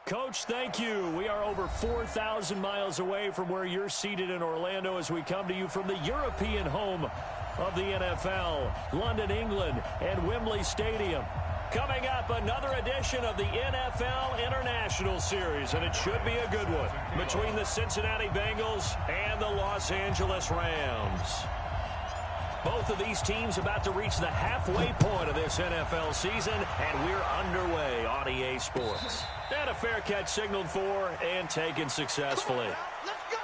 Coach, thank you. We are over 4,000 miles away from where you're seated in Orlando as we come to you from the European home of the NFL, London, England, and Wembley Stadium. Coming up, another edition of the NFL International Series, and it should be a good one, between the Cincinnati Bengals and the Los Angeles Rams. Both of these teams about to reach the halfway point of this NFL season, and we're underway on EA Sports. And a fair catch signaled for and taken successfully. Let's go!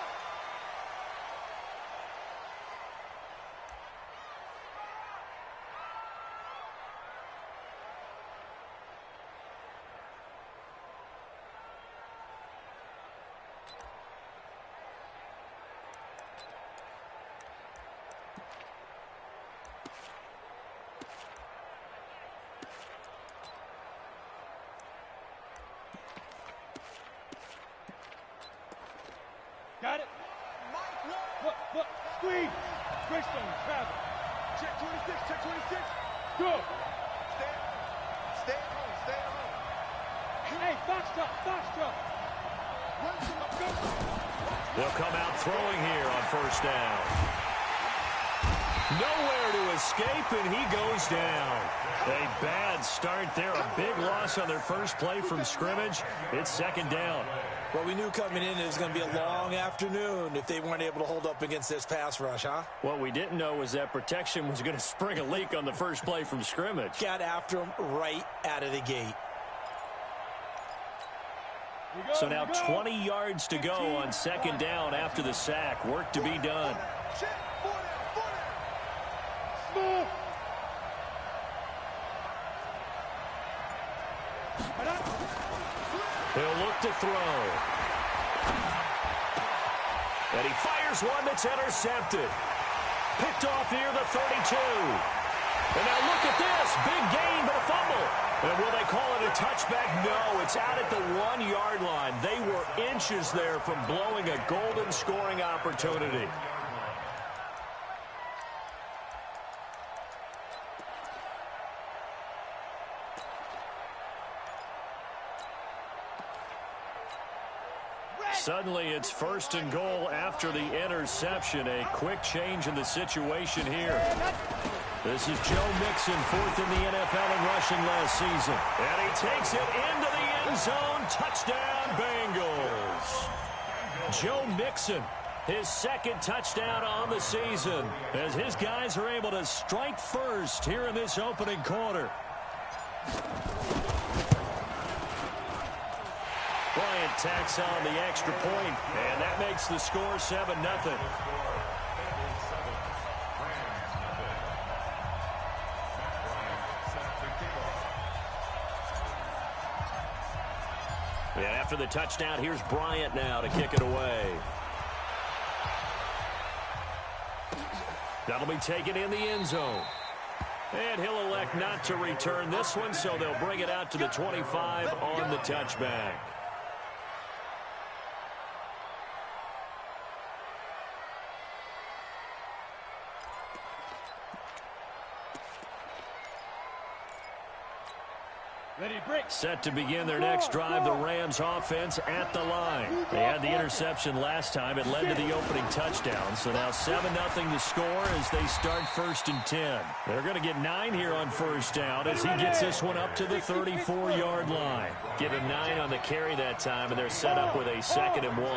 Got it. Look. Squeeze. Christian, travel. Check 26, check 26. Go. Stay at home. Hey, foxtrot. Run to my go. They'll come out throwing here on first down. Nowhere to escape, and he goes down. A bad start there. A big loss on their first play from scrimmage. It's second down. Well, we knew coming in it was going to be a long afternoon if they weren't able to hold up against this pass rush, huh? What we didn't know was that protection was going to spring a leak on the first play from scrimmage. Got after him right out of the gate. So now 20 yards to go on second down after the sack. Work to be done. Check 40. Smooth. He'll look to throw. And he fires one that's intercepted. Picked off near the 32. And now look at this. Big gain, but a fumble. And will they call it a touchback? No, it's out at the 1-yard line. They were inches there from blowing a golden scoring opportunity. Suddenly, it's first and goal after the interception. A quick change in the situation here. This is Joe Mixon, fourth in the NFL in rushing last season. And he takes it into the end zone. Touchdown, Bengals. Joe Mixon, his second touchdown on the season, as his guys are able to strike first here in this opening quarter. Bryant tacks on the extra point, and that makes the score 7-0. And after the touchdown, here's Bryant now to kick it away. That'll be taken in the end zone. And he'll elect not to return this one, so they'll bring it out to the 25 on the touchback. Set to begin their next drive, the Rams offense at the line. They had the interception last time. It led to the opening touchdown. So now 7-0 to score as they start first and 10. They're going to get 9 here on first down as he gets this one up to the 34-yard line. Give him 9 on the carry that time, and they're set up with a 2nd and 1.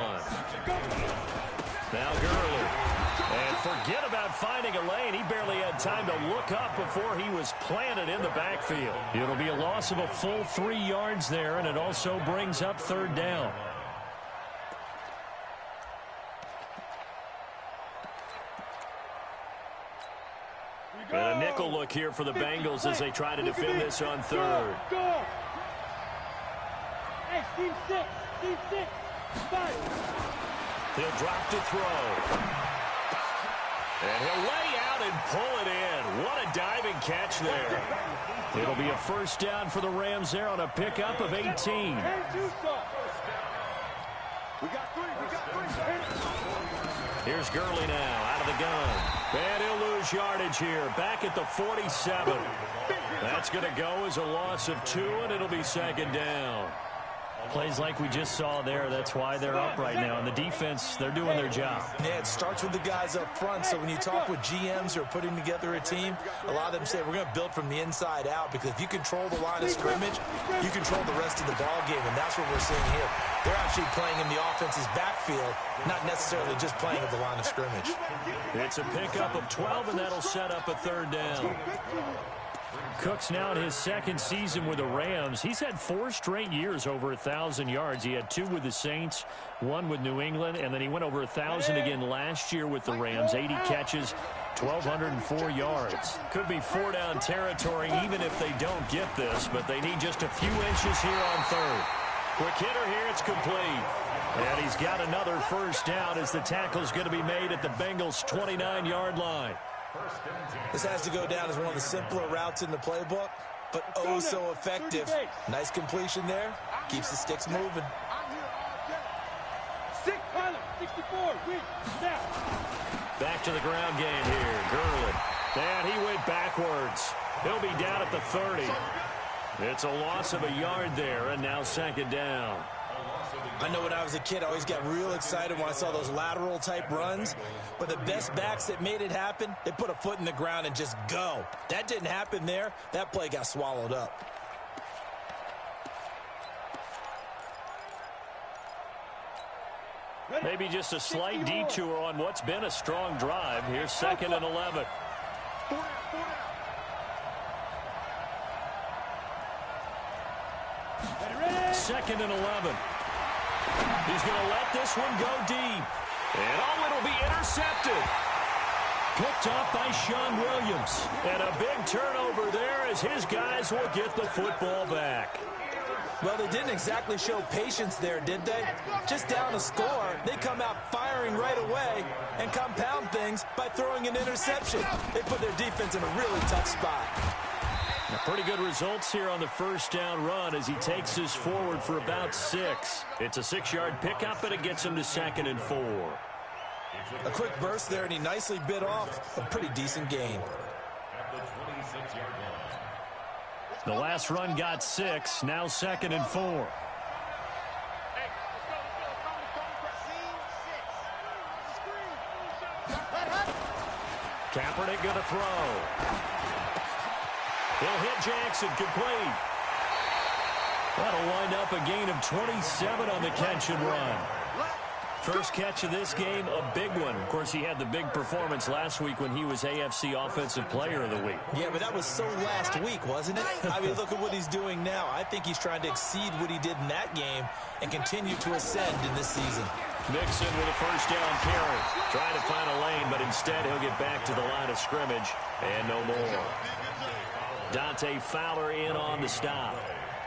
Now Gurley. And forget about finding a lane. He barely had time to look up before he was planted in the backfield. It'll be a loss of a full 3 yards there, and it also brings up third down. And a nickel look here for the Bengals as they try to defend this on third. Hey, team 6, 5. He'll drop to throw. And he'll lay out and pull it in. What a diving catch there. It'll be a first down for the Rams there on a pickup of 18. We got 3. Here's Gurley now out of the gun. And he'll lose yardage here. Back at the 47. That's going to go as a loss of 2, and it'll be second down. Plays like we just saw there. That's why they're up right now. And the defense, they're doing their job. Yeah, it starts with the guys up front. So when you talk with GMs who are putting together a team, a lot of them say we're going to build from the inside out, because if you control the line of scrimmage, you control the rest of the ball game, and that's what we're seeing here. They're actually playing in the offense's backfield, not necessarily just playing at the line of scrimmage. It's a pickup of 12, and that'll set up a third down. Cook's now in his second season with the Rams. He's had 4 straight years over 1,000 yards. He had 2 with the Saints, 1 with New England, and then he went over 1,000 again last year with the Rams. 80 catches, 1,204 yards. Could be 4-down territory even if they don't get this, but they need just a few inches here on third. Quick hitter here, it's complete. And he's got another first down as the tackle's going to be made at the Bengals' 29-yard line. This has to go down as one of the simpler routes in the playbook, but oh so effective. Nice completion there. Keeps the sticks moving. 64, snap. Back to the ground game here. Gurley. And he went backwards. He'll be down at the 30. It's a loss of a yard there, and now second down. I know when I was a kid, I always got real excited when I saw those lateral-type runs. But the best backs that made it happen, they put a foot in the ground and just go. That didn't happen there. That play got swallowed up. Maybe just a slight detour on what's been a strong drive. Here's 2nd and 11. Second and 11. He's going to let this one go deep. And oh, it'll be intercepted. Picked off by Sean Williams. And a big turnover there as his guys will get the football back. Well, they didn't exactly show patience there, did they? Just down a score, they come out firing right away and compound things by throwing an interception. They put their defense in a really tough spot. Pretty good results here on the first down run as he takes this forward for about 6. It's a 6-yard pickup, and it gets him to 2nd and 4. A quick burst there, and he nicely bit off a pretty decent gain. The last run got 6, now 2nd and 4. Kaepernick going to throw. He'll hit Jackson, complete. That'll wind up a gain of 27 on the catch and run. First catch of this game, a big one. Of course, he had the big performance last week when he was AFC Offensive Player of the Week. Yeah, but that was so last week, wasn't it? I mean, look at what he's doing now. I think he's trying to exceed what he did in that game and continue to ascend in this season. Mixon with a first down carry. Trying to find a lane, but instead he'll get back to the line of scrimmage and no more. Dante Fowler in on the stop.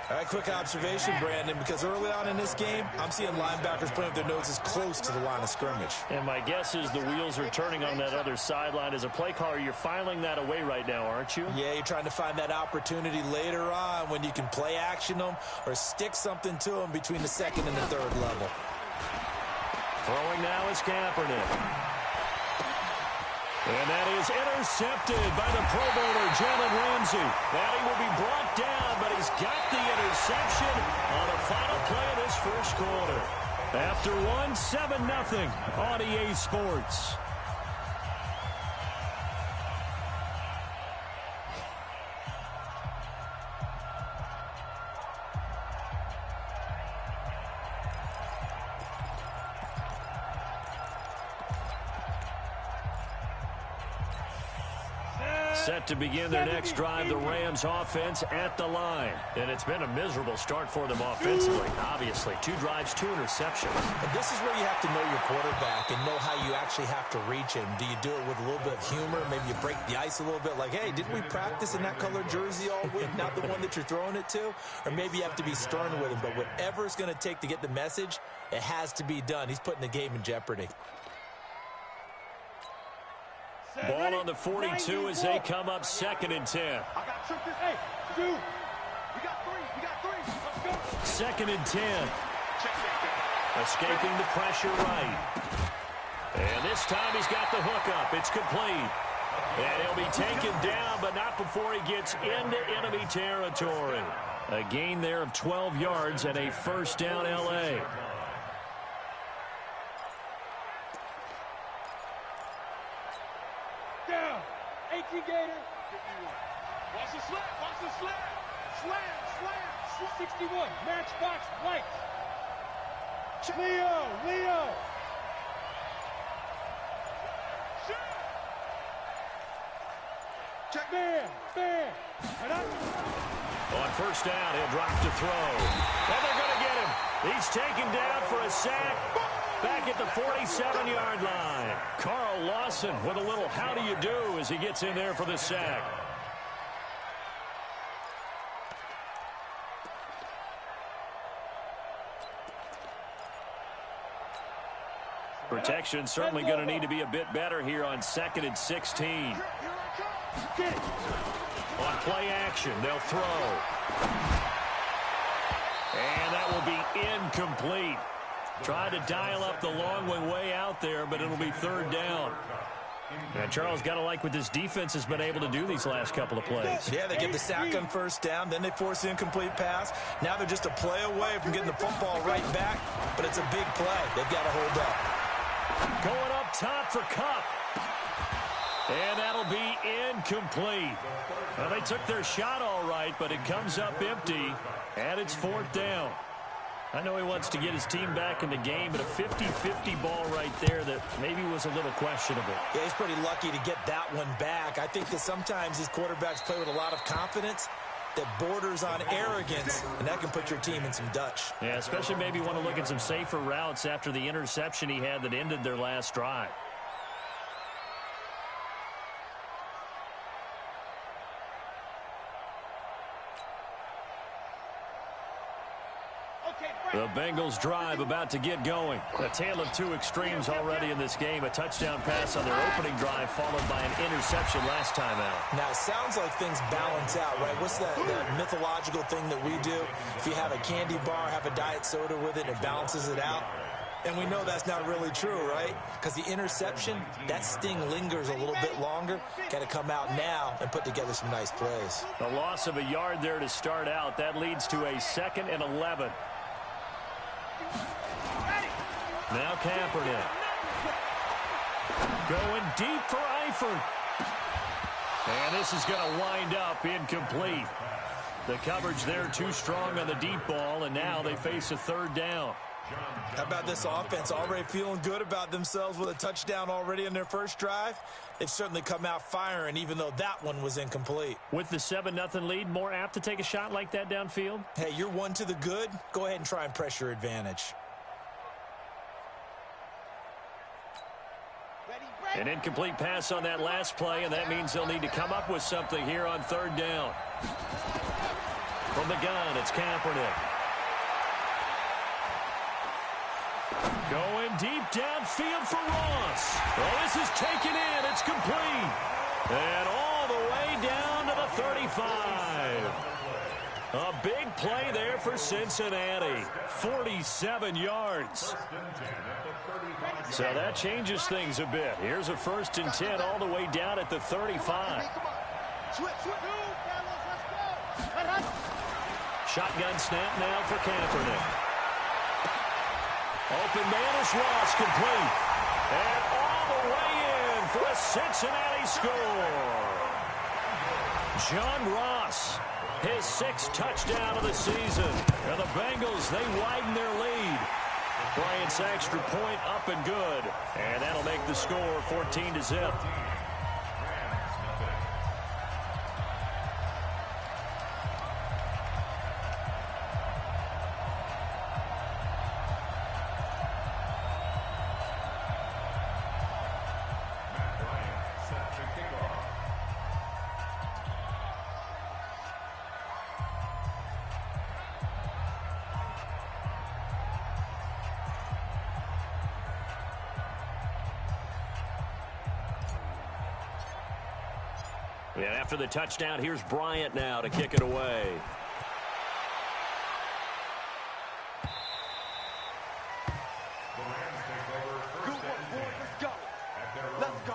All right, quick observation, Brandon, because early on in this game, I'm seeing linebackers putting their noses close to the line of scrimmage. And my guess is the wheels are turning on that other sideline. As a play caller, you're filing that away right now, aren't you? Yeah, you're trying to find that opportunity later on when you can play action them or stick something to them between the 2nd and the 3rd level. Throwing now is Kaepernick. And that is intercepted by the Pro Bowler, Jalen Ramsey. And he will be brought down, but he's got the interception on the final play of this first quarter. After 7-0 on EA Sports. Set to begin their next drive, the Rams offense at the line. And it's been a miserable start for them offensively, obviously. 2 drives, 2 interceptions. And this is where you have to know your quarterback and know how you actually have to reach him. Do you do it with a little bit of humor? Maybe you break the ice a little bit like, hey, didn't we practice in that colored jersey all week, not the one that you're throwing it to? Or maybe you have to be stern with him. But whatever it's going to take to get the message, it has to be done. He's putting the game in jeopardy. Ball on the 42 as they come up 2nd and 10. I got tripped this. Hey, 2. We got 3. We got 3. Let's go. 2nd and 10. Escaping the pressure right. And this time he's got the hook up. It's complete. And he'll be taken down, but not before he gets into enemy territory. A gain there of 12 yards and a first down, L.A. Down. 18 Gator. Watch the slant. Watch the slant. Slam. Slam. 61. Matchbox white. Leo. Leo. Check. Man. Man. And I... On first down, he'll drop to throw. And they're going to get him. He's taken down for a sack back at the 47-yard line. Carl Lawson with a little how do you do as he gets in there for the sack. Protection certainly going to need to be a bit better here on 2nd and 16. On play action, they'll throw. And that will be incomplete. Tried to dial up the long one way out there, but it'll be third down. Now, Charles, got to like what this defense has been able to do these last couple of plays. Yeah, they get the sack on first down, then they force the incomplete pass. Now they're just a play away from getting the football right back, but it's a big play. They've got to hold up. Going up top for Kupp. And that'll be incomplete. Well, they took their shot all right, but it comes up empty, and it's fourth down. I know he wants to get his team back in the game, but a 50-50 ball right there that maybe was a little questionable. Yeah, he's pretty lucky to get that one back. I think that sometimes these quarterbacks play with a lot of confidence that borders on arrogance, and that can put your team in some Dutch. Yeah, especially maybe want to look at some safer routes after the interception he had that ended their last drive. The Bengals drive about to get going. A tale of two extremes already in this game. A touchdown pass on their opening drive followed by an interception last time out. Now, it sounds like things balance out, right? What's that mythological thing that we do? If you have a candy bar, have a diet soda with it, it balances it out. And we know that's not really true, right? Because the interception, that sting lingers a little bit longer. Got to come out now and put together some nice plays. A loss of a yard there to start out. That leads to a 2nd and 11. Now Kaepernick. Going deep for Eifert. And this is going to wind up incomplete. The coverage there too strong on the deep ball, and now they face a third down. How about this offense already feeling good about themselves with a touchdown already in their first drive? They've certainly come out firing, even though that one was incomplete. With the 7-0 lead, more apt to take a shot like that downfield? Hey, you're one to the good. Go ahead and try and press your advantage. An incomplete pass on that last play, and that means they'll need to come up with something here on third down. From the gun, it's Kaepernick. Going deep downfield for Ross. Well, this is taken in. It's complete. And all the way down to the 35. A big play there for Cincinnati. 47 yards. So that changes things a bit. Here's a 1st and 10 all the way down at the 35. Shotgun snap now for Kaepernick. Open man is Ross, complete. And all the way in for a Cincinnati score. John Ross, his 6th touchdown of the season. And the Bengals, they widen their lead. Bryant's extra point up and good. And that'll make the score 14-0. And after the touchdown, here's Bryant now to kick it away. Good one, boy. Let's go. Let's go.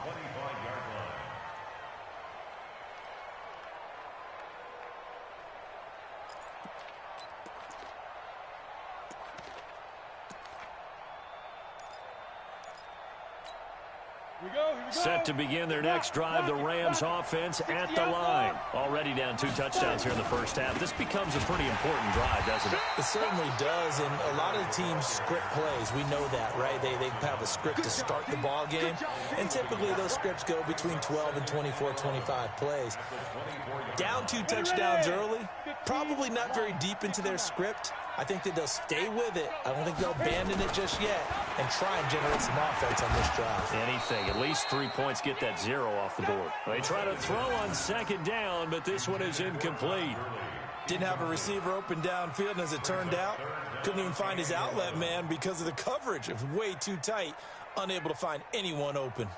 Set to begin their next drive, the Rams offense at the line. Already down 2 touchdowns here in the first half. This becomes a pretty important drive, doesn't it? It certainly does, and a lot of the teams script plays. We know that, right? They have a script to start the ball game, and typically those scripts go between 12 and 24, 25 plays. Down 2 touchdowns early, probably not very deep into their script. I think that they'll stay with it. I don't think they'll abandon it just yet and try and generate some offense on this drive. Anything. At least 3 points, get that 0 off the board. They try to throw on second down, but this one is incomplete. Didn't have a receiver open downfield, and as it turned out, couldn't even find his outlet man because of the coverage. It was way too tight, unable to find anyone open.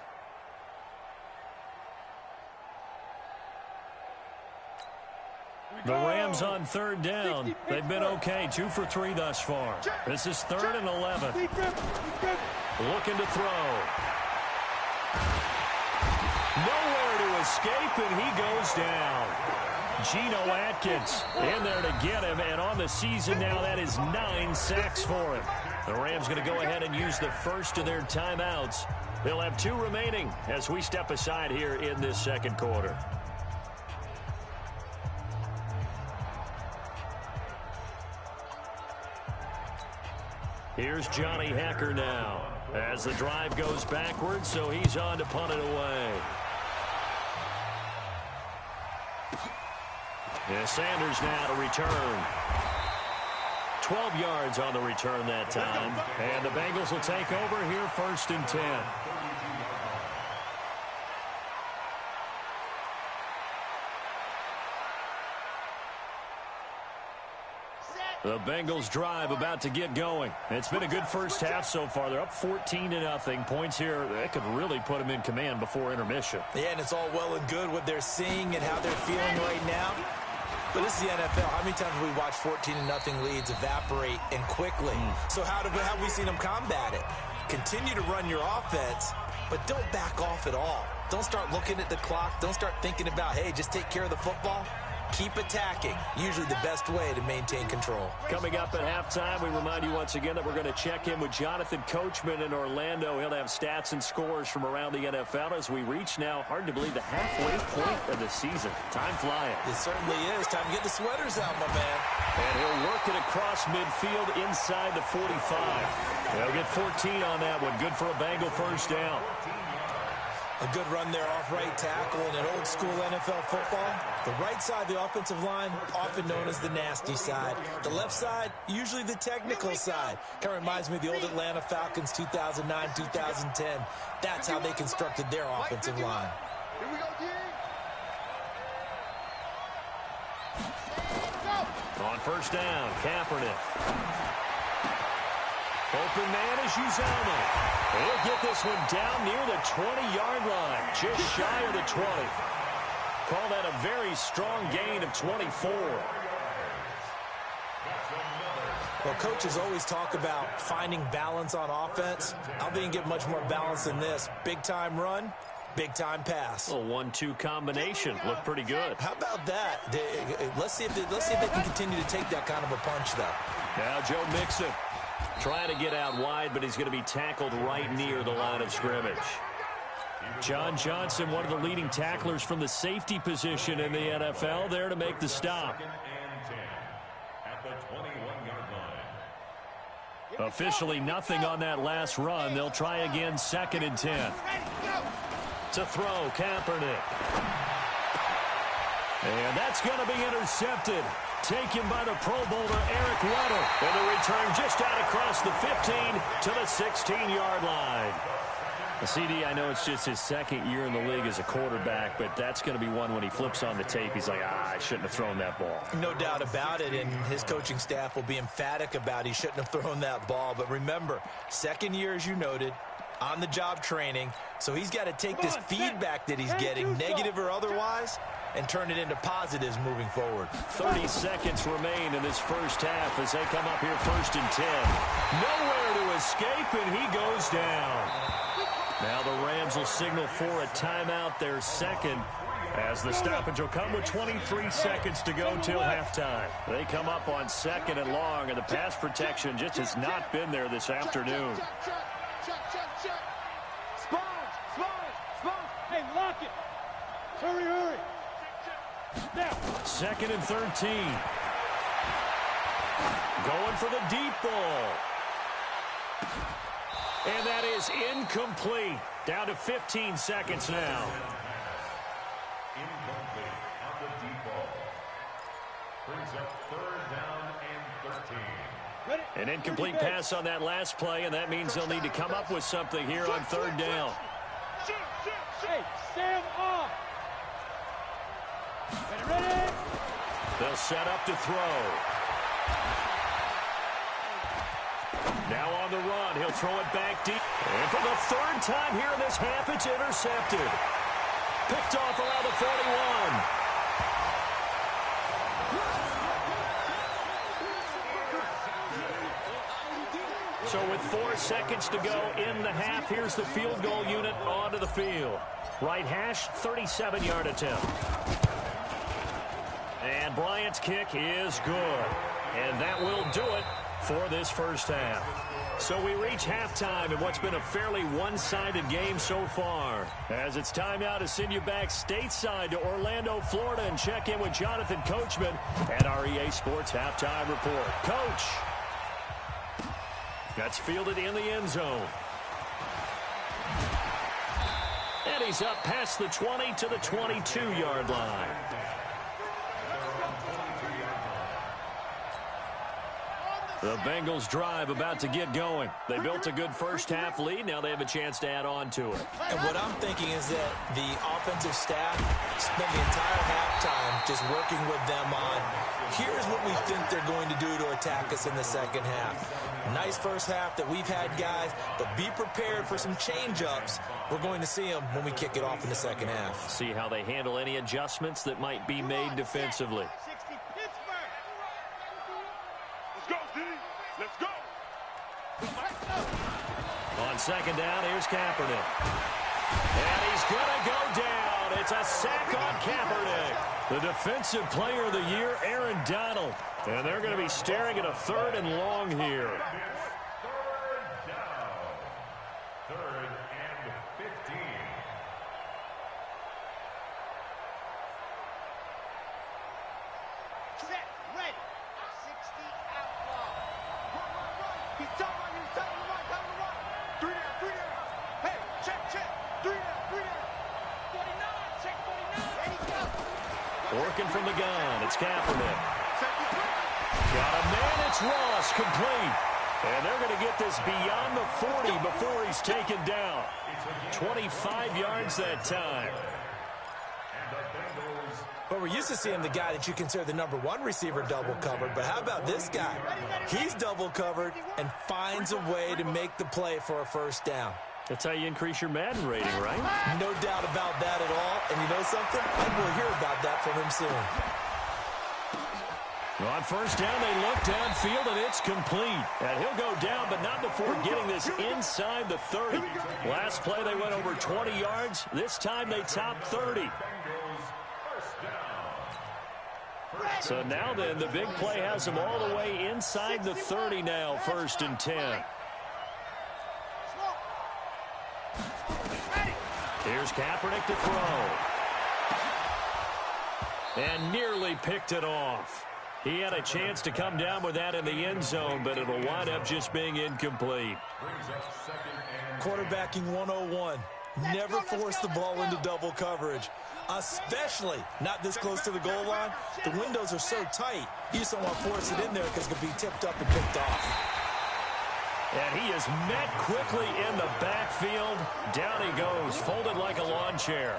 The Rams on third down. They've been okay, 2 for 3 thus far. This is 3rd and 11. Looking to throw. Nowhere to escape, and he goes down. Geno Atkins in there to get him, and on the season now, that is 9 sacks for him. The Rams going to go ahead and use the first of their timeouts. They'll have 2 remaining as we step aside here in this second quarter. Here's Johnny Hacker now as the drive goes backwards, so he's on to punt it away. Yeah, Sanders now to return. 12 yards on the return that time. And the Bengals will take over here 1st and 10. The Bengals drive about to get going. It's been a good first half so far. They're up 14-0. Points here that could really put them in command before intermission. Yeah, and it's all well and good what they're seeing and how they're feeling right now. But this is the NFL. How many times have we watched 14-0 leads evaporate and quickly? So how have we seen them combat it? Continue to run your offense, but don't back off at all. Don't start looking at the clock. Don't start thinking about, hey, just take care of the football. Keep attacking. Usually the best way to maintain control. Coming up at halftime, we remind you once again that we're going to check in with Jonathan Coachman in Orlando. He'll have stats and scores from around the NFL as we reach now, hard to believe, the halfway point of the season. Time flying. It certainly is. Time to get the sweaters out, my man. And he'll work it across midfield inside the 45. They'll get 14 on that one. Good for a Bengal first down. A good run there off right tackle in an old-school NFL football. The right side, the offensive line, often known as the nasty side. The left side, usually the technical side. Kind of reminds me of the old Atlanta Falcons 2009, 2010. That's how they constructed their offensive line. Here we go, D. On first down, Kaepernick. Open man is Uzomah. He'll get this one down near the 20-yard line, just shy of the 20. Call that a very strong gain of 24. Well, coaches always talk about finding balance on offense. I don't think you can get much more balance than this. Big-time run, big-time pass. A 1-2 combination. Looked pretty good. How about that? Let's see if they can continue to take that kind of a punch, though. Now Joe Mixon trying to get out wide, but he's going to be tackled right near the line of scrimmage. John Johnson, one of the leading tacklers from the safety position in the NFL, there to make the stop. Officially nothing on that last run. They'll try again, 2nd and 10. To throw, Kaepernick. And that's going to be intercepted. Taken by the Pro Bowler, Eric Weddle. And the return just out across the 15 to the 16-yard line. CD, I know it's just his 2nd year in the league as a quarterback, but that's going to be one when he flips on the tape. He's like, I shouldn't have thrown that ball. No doubt about it, and his coaching staff will be emphatic about he shouldn't have thrown that ball. But remember, 2nd year, as you noted, on-the-job training, so he's got to take this feedback that he's getting, negative or otherwise, and turn it into positives moving forward. 30 seconds remain in this first half as they come up here 1st and 10. Nowhere to escape, and he goes down. Now the Rams will signal for a timeout, their 2nd, as the stoppage will come with 23 seconds to go till halftime. They come up on 2nd and long, and the pass protection just has not been there this afternoon. Sponge. Hurry, hurry. Now. 2nd and 13. Going for the deep ball. And that is incomplete. Down to 15 seconds now. Incomplete on the deep ball. Brings up 3rd down and 13. An incomplete pass on that last play, and that means they'll need to come up with something here on 3rd down. Hey, stand off. Ready? They'll set up to throw. Now on the run, he'll throw it back deep. And for the 3rd time here in this half, it's intercepted. Picked off around the 41. So with 4 seconds to go in the half, here's the field goal unit onto the field. Right hash, 37-yard attempt. And Bryant's kick is good. And that will do it for this first half. So we reach halftime in what's been a fairly one-sided game so far. As it's time now to send you back stateside to Orlando, Florida, and check in with Jonathan Coachman at our EA Sports Halftime Report. Coach. That's fielded in the end zone. And he's up past the 20 to the 22-yard line. The Bengals drive about to get going. They built a good first half lead. Now they have a chance to add on to it. And what I'm thinking is that the offensive staff spent the entire halftime just working with them on, here's what we think they're going to do to attack us in the second half. Nice first half that we've had, guys, but be prepared for some change-ups. We're going to see them when we kick it off in the second half. See how they handle any adjustments that might be made defensively. Let's go. On 2nd down, here's Kaepernick. And he's going to go down. It's a sack on Kaepernick. The defensive player of the year, Aaron Donald. And they're going to be staring at a 3rd and long here. 3rd down. 3rd and 15. Set, ready. 60 outlaw. Run. He's top right, he's top of the right, top of the right. 3 down. Hey, check. 3 down. 49, check 49. And he goes. Working from the gun, it's Kaepernick. Got a man, it's Ross, complete. And they're going to get this beyond the 40 before he's taken down. 25 yards that time. But we're used to seeing the guy that you consider the #1 receiver double covered. But how about this guy? He's double covered and finds a way to make the play for a first down. That's how you increase your Madden rating, right? No doubt about that at all. And you know something? I will hear about that from him soon. On first down, they look downfield, and it's complete. And he'll go down, but not before getting this inside the 30. Last play, they went over 20 yards. This time, they topped 30. So now then, the big play has them all the way inside the 30 now, 1st and 10. Here's Kaepernick to throw. And nearly picked it off. He had a chance to come down with that in the end zone, but it'll wind up just being incomplete. Quarterbacking 101. Never force the ball into double coverage, especially not this close to the goal line. The windows are so tight, you just don't want to force it in there because it could be tipped up and picked off. And he is met quickly in the backfield. Down he goes, folded like a lawn chair.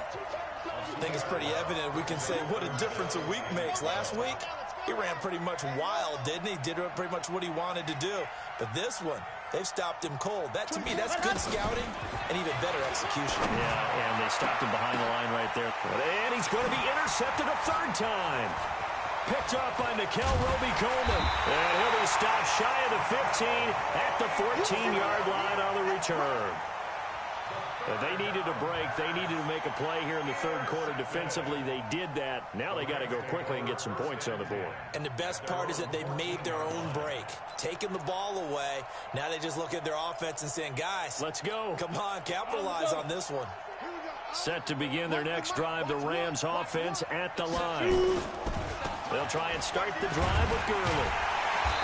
I think it's pretty evident. We can say what a difference a week makes. Last week, he ran pretty much wild, didn't he? Did pretty much what he wanted to do. But this one, they've stopped him cold. That, to me, that's good scouting and even better execution. Yeah, and they stopped him behind the line right there. And he's going to be intercepted a 3rd time. Picked off by Nikel Roby-Coleman. And he'll be stopped shy of the 15 at the 14-yard line on the return. But they needed a break. They needed to make a play here in the 3rd quarter. Defensively, they did that. Now they got to go quickly and get some points on the board. And the best part is that they made their own break. Taking the ball away. Now they just look at their offense and saying, guys, let's go. Come on, capitalize on this one. Set to begin their next drive, the Rams offense at the line. They'll try and start the drive with Gurley.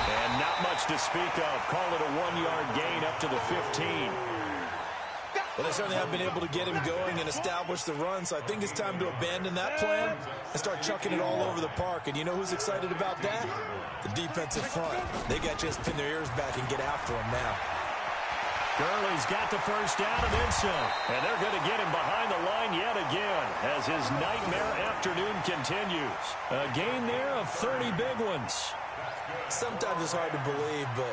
And not much to speak of. Call it a 1-yard gain up to the 15. Well, they certainly have been able to get him going and establish the run, so I think it's time to abandon that plan and start chucking it all over the park. And you know who's excited about that? The defensive front. They got to just pin their ears back and get after him now. Gurley's got the first down and then some. And they're going to get him behind the line yet again as his nightmare afternoon continues. A gain there of 30 big ones. Sometimes it's hard to believe, but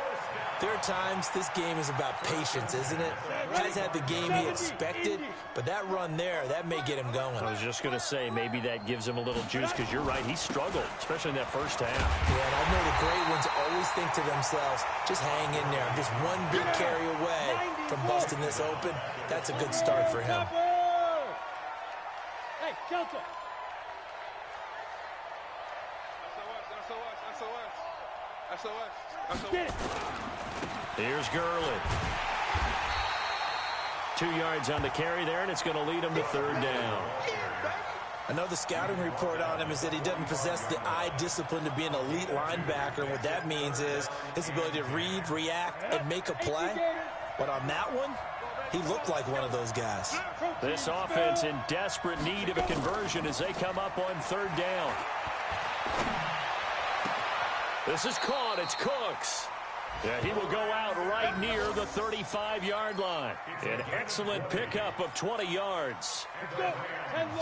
there are times this game is about patience, isn't it? Has had the game he expected, but that run there, that may get him going. I was just going to say, maybe that gives him a little juice because you're right, he struggled, especially in that first half. Yeah, and I know the great ones always think to themselves, just hang in there. Just one big carry away from busting this open. That's a good start for him. Hey, Shelton. Get it. Here's Gurley. 2 yards on the carry there, and it's going to lead him to third down. Another scouting report on him is that he doesn't possess the eye discipline to be an elite linebacker. And what that means is his ability to read, react, and make a play. But on that one, he looked like one of those guys. This offense in desperate need of a conversion as they come up on third down. This is caught. It's Cooks. Yeah, he will go out right near the 35-yard line. An excellent pickup of 20 yards.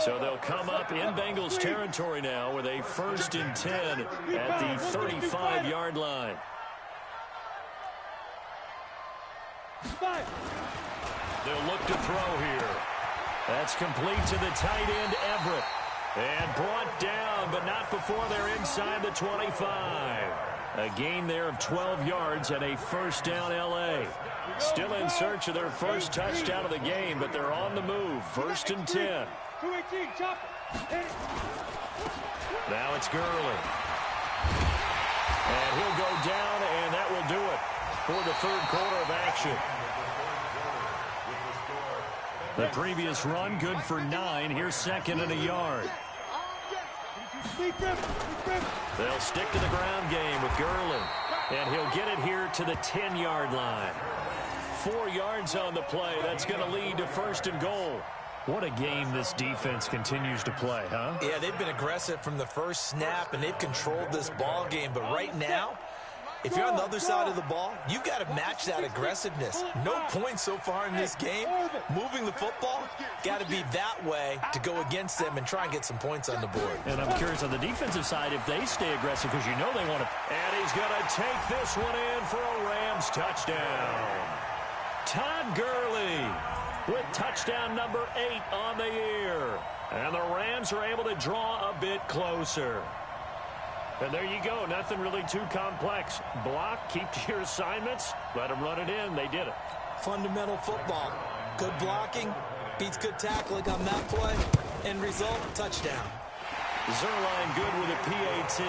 So they'll come up in Bengals territory now with a 1st and 10 at the 35-yard line. They'll look to throw here. That's complete to the tight end, Everett. And brought down, but not before they're inside the 25. A gain there of 12 yards and a first down L.A. Still in search of their first touchdown of the game, but they're on the move. 1st and 10. Now it's Gurley. And he'll go down, and that will do it for the third quarter of action. The previous run, good for 9. Here's 2nd and a yard. They'll stick to the ground game with Gurley. And he'll get it here to the 10-yard line. 4 yards on the play. That's going to lead to 1st and goal. What a game this defense continues to play, huh? Yeah, they've been aggressive from the first snap, and they've controlled this ball game. But right now, if you're on the other side of the ball, you've got to match that aggressiveness. No points so far in this game. Moving the football, got to be that way to go against them and try and get some points on the board. And I'm curious on the defensive side if they stay aggressive because you know they want to. And he's going to take this one in for a Rams touchdown. Todd Gurley with touchdown number 8 on the year. And the Rams are able to draw a bit closer. And there you go. Nothing really too complex. Block, keep to your assignments, let them run it in. They did it. Fundamental football. Good blocking, beats good tackling on that play. End result, touchdown. Zerline good with a PAT.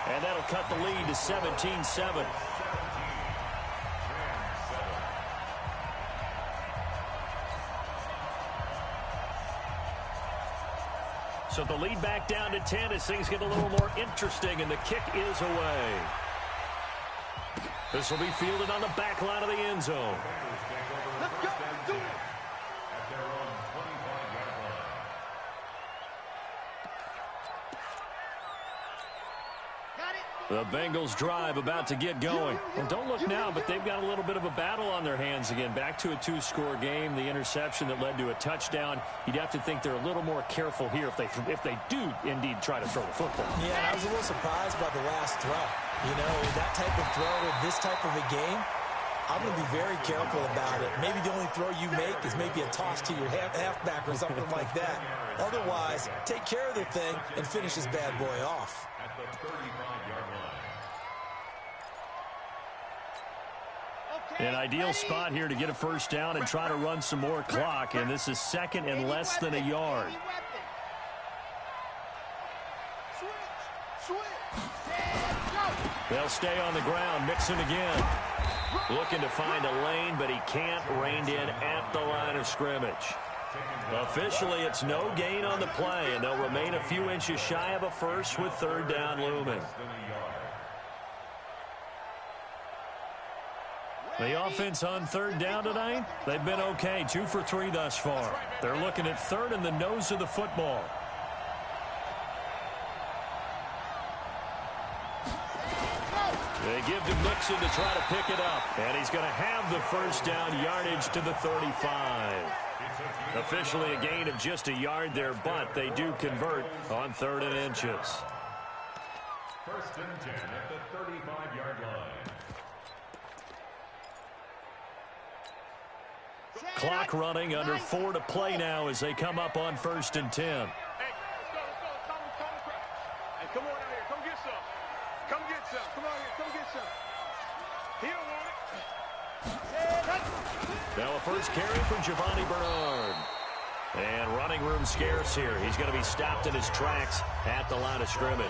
And that'll cut the lead to 17-7. So the lead back down to 10 as things get a little more interesting, and the kick is away. This will be fielded on the back line of the end zone. Let's go. Do it. The Bengals drive about to get going. And don't look now, but they've got a little bit of a battle on their hands again. Back to a 2-score game. The interception that led to a touchdown. You'd have to think they're a little more careful here if they do indeed try to throw the football. Yeah, I was a little surprised by the last throw. You know, that type of throw in this type of a game, I'm going to be very careful about it. Maybe the only throw you make is maybe a toss to your halfback or something like that. Otherwise, take care of the thing and finish this bad boy off. At the 35-yard line. An ideal spot here to get a first down and try to run some more clock. And this is 2nd and less than a yard. They'll stay on the ground. Mixon again. Looking to find a lane, but he can't. Reined in at the line of scrimmage. Officially, it's no gain on the play, and they'll remain a few inches shy of a first with third down looming. The offense on third down tonight, they've been okay, 2 for 3 thus far. They're looking at third and the nose of the football. They give to Mixon to try to pick it up, and he's going to have the first down yardage to the 35. Officially a gain of just a yard there, but they do convert on 3rd and inches. 1st and 10 at the 35-yard line. Clock running, under 4 to play now as they come up on 1st and 10. Hey, let's go. Hey, come on out here. Come get some. Come get some. Come on here. Come get some. He don't want it. Now a first carry from Giovanni Bernard. And running room scarce here. He's going to be stopped in his tracks at the line of scrimmage.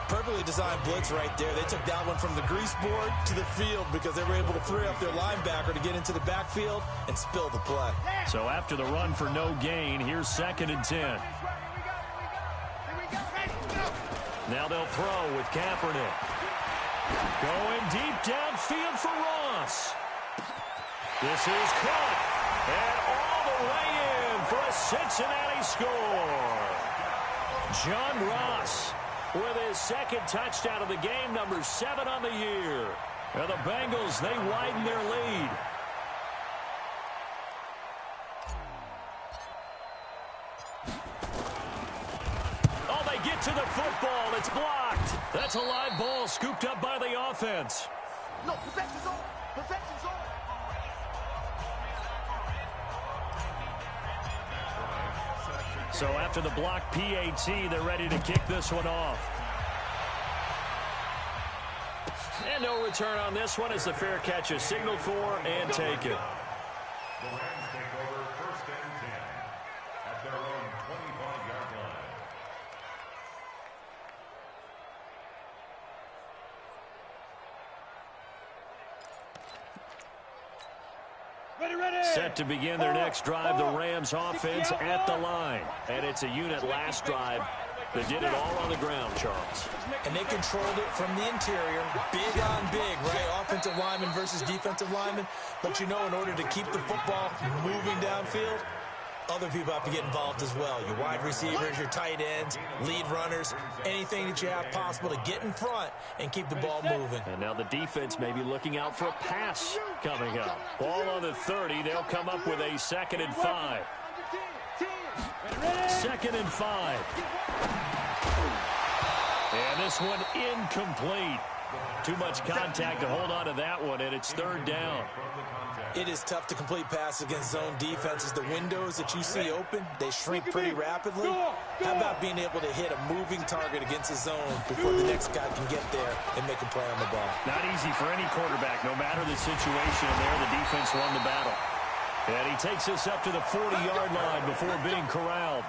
Perfectly designed blitz right there. They took that one from the grease board to the field because they were able to free up their linebacker to get into the backfield and spill the play. So after the run for no gain, here's 2nd and 10. Now they'll throw with Kaepernick. Going deep downfield for Ross. This is caught. And all the way in for a Cincinnati score. John Ross with his 2nd touchdown of the game, number 7 on the year. And the Bengals, they widen their lead. Oh, they get to the football. It's blocked. That's a live ball scooped up by the offense. No, possession's on. Possession's on. So after the block PAT, they're ready to kick this one off. And no return on this one as the fair catch is signaled for and taken. The Rams take over 1st and 10 at their own 25-yard line. Set to begin their next drive, the Rams offense at the line. And it's a unit last drive that did it all on the ground, Charles. And they controlled it from the interior, big on big, right? Offensive lineman versus defensive lineman. But you know, in order to keep the football moving downfield, other people have to get involved as well. Your wide receivers, your tight ends, lead runners, anything that you have possible to get in front and keep the ball moving. And now the defense may be looking out for a pass coming up. Ball on the 30. They'll come up with a 2nd and 5. 2nd and 5. And this one incomplete. Too much contact to hold on to that one, and it's 3rd down. It is tough to complete passes against zone defenses. The windows that you see open, they shrink pretty rapidly. How about being able to hit a moving target against a zone before the next guy can get there and make a play on the ball? Not easy for any quarterback, no matter the situation. There, the defense won the battle. And he takes us up to the 40-yard line before being corralled.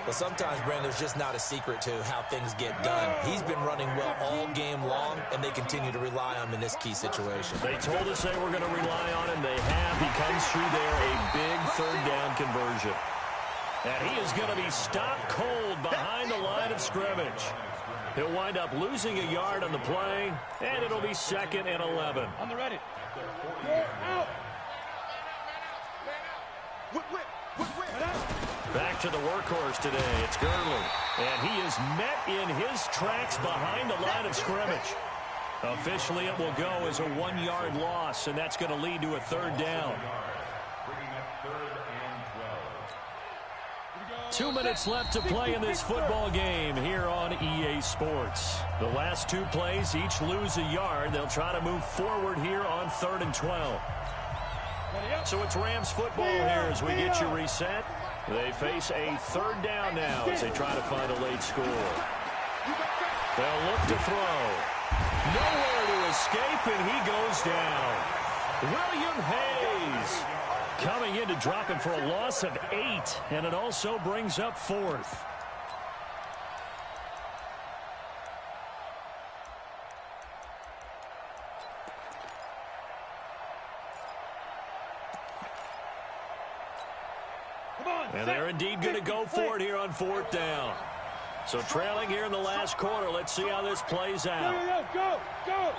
But sometimes, Brent, there's just not a secret to how things get done. He's been running well all game long, and they continue to rely on him in this key situation. They told us they were going to rely on him. They have. He comes through there, a big 3rd down conversion. And he is going to be stopped cold behind the line of scrimmage. He'll wind up losing a yard on the play, and it'll be 2nd and 11. On the ready. Go out. Whip. Back to the workhorse today. It's Gurley. And he is met in his tracks behind the line of scrimmage. Officially, it will go as a 1-yard loss, and that's going to lead to a 3rd down. 2 minutes left to play in this football game here on EA Sports. The last 2 plays, each lose a yard. They'll try to move forward here on 3rd and 12. So it's Rams football here as we get you reset. They face a 3rd down now as they try to find a late score. They'll look to throw. Nowhere to escape, and he goes down. William Hayes coming in to drop him for a loss of 8, and it also brings up 4th. And they're indeed going to go for it here on 4th down. So trailing here in the last quarter. Let's see how this plays out. Go, go.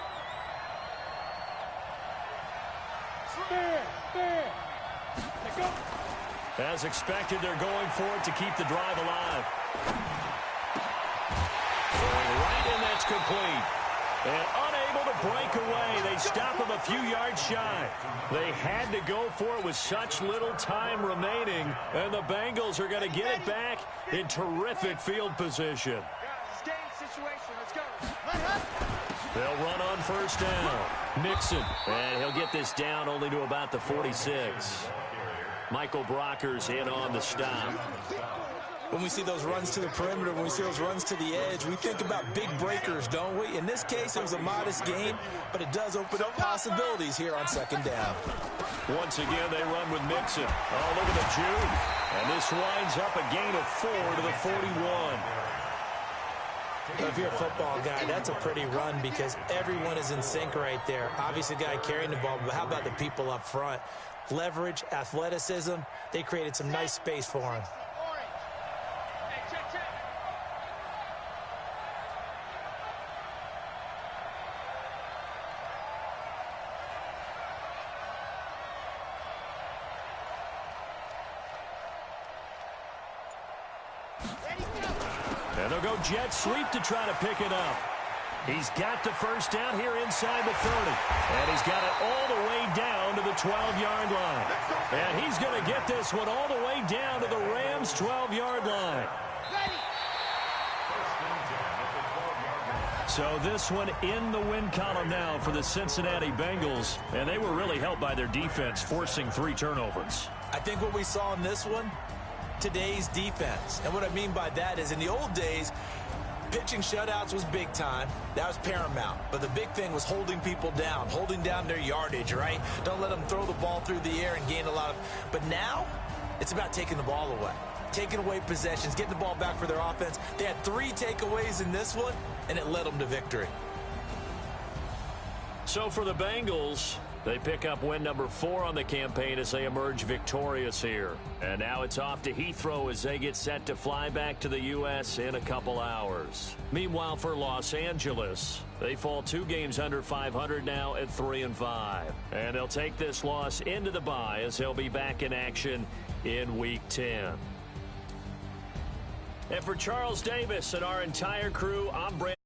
Fair. Go. As expected, they're going for it to keep the drive alive. Going right in, that's complete. And unable to break away. They stop him a few yards shy. They had to go for it with such little time remaining. And the Bengals are going to get it back in terrific field position. Guys, game situation. Let's go. They'll run on 1st down. Mixon. And he'll get this down only to about the 46. Michael Brocker's in on the stop. When we see those runs to the perimeter, when we see those runs to the edge, we think about big breakers, don't we? In this case, it was a modest gain, but it does open up possibilities here on 2nd down. Once again, they run with Mixon. Oh, look at the juke. And this winds up a gain of 4 to the 41. If you're a football guy, that's a pretty run because everyone is in sync right there. Obviously, the guy carrying the ball, but how about the people up front? Leverage, athleticism, they created some nice space for him. And they'll go jet sweep to try to pick it up. He's got the 1st down here inside the 30. And he's got it all the way down to the 12-yard line. And he's going to get this one all the way down to the Rams' 12-yard line. So this one in the win column now for the Cincinnati Bengals. And they were really helped by their defense, forcing 3 turnovers. I think what we saw in this one, today's defense. And what I mean by that is in the old days, pitching shutouts was big time. That was paramount. But the big thing was holding people down, holding down their yardage, right? Don't let them throw the ball through the air and gain a lot of... But now, it's about taking the ball away. Taking away possessions, getting the ball back for their offense. They had 3 takeaways in this one, and it led them to victory. So for the Bengals, they pick up win number 4 on the campaign as they emerge victorious here. And now it's off to Heathrow as they get set to fly back to the U.S. in a couple hours. Meanwhile, for Los Angeles, they fall 2 games under 500 now at 3-5. And they'll take this loss into the bye as they'll be back in action in Week 10. And for Charles Davis and our entire crew, I'm Brandon.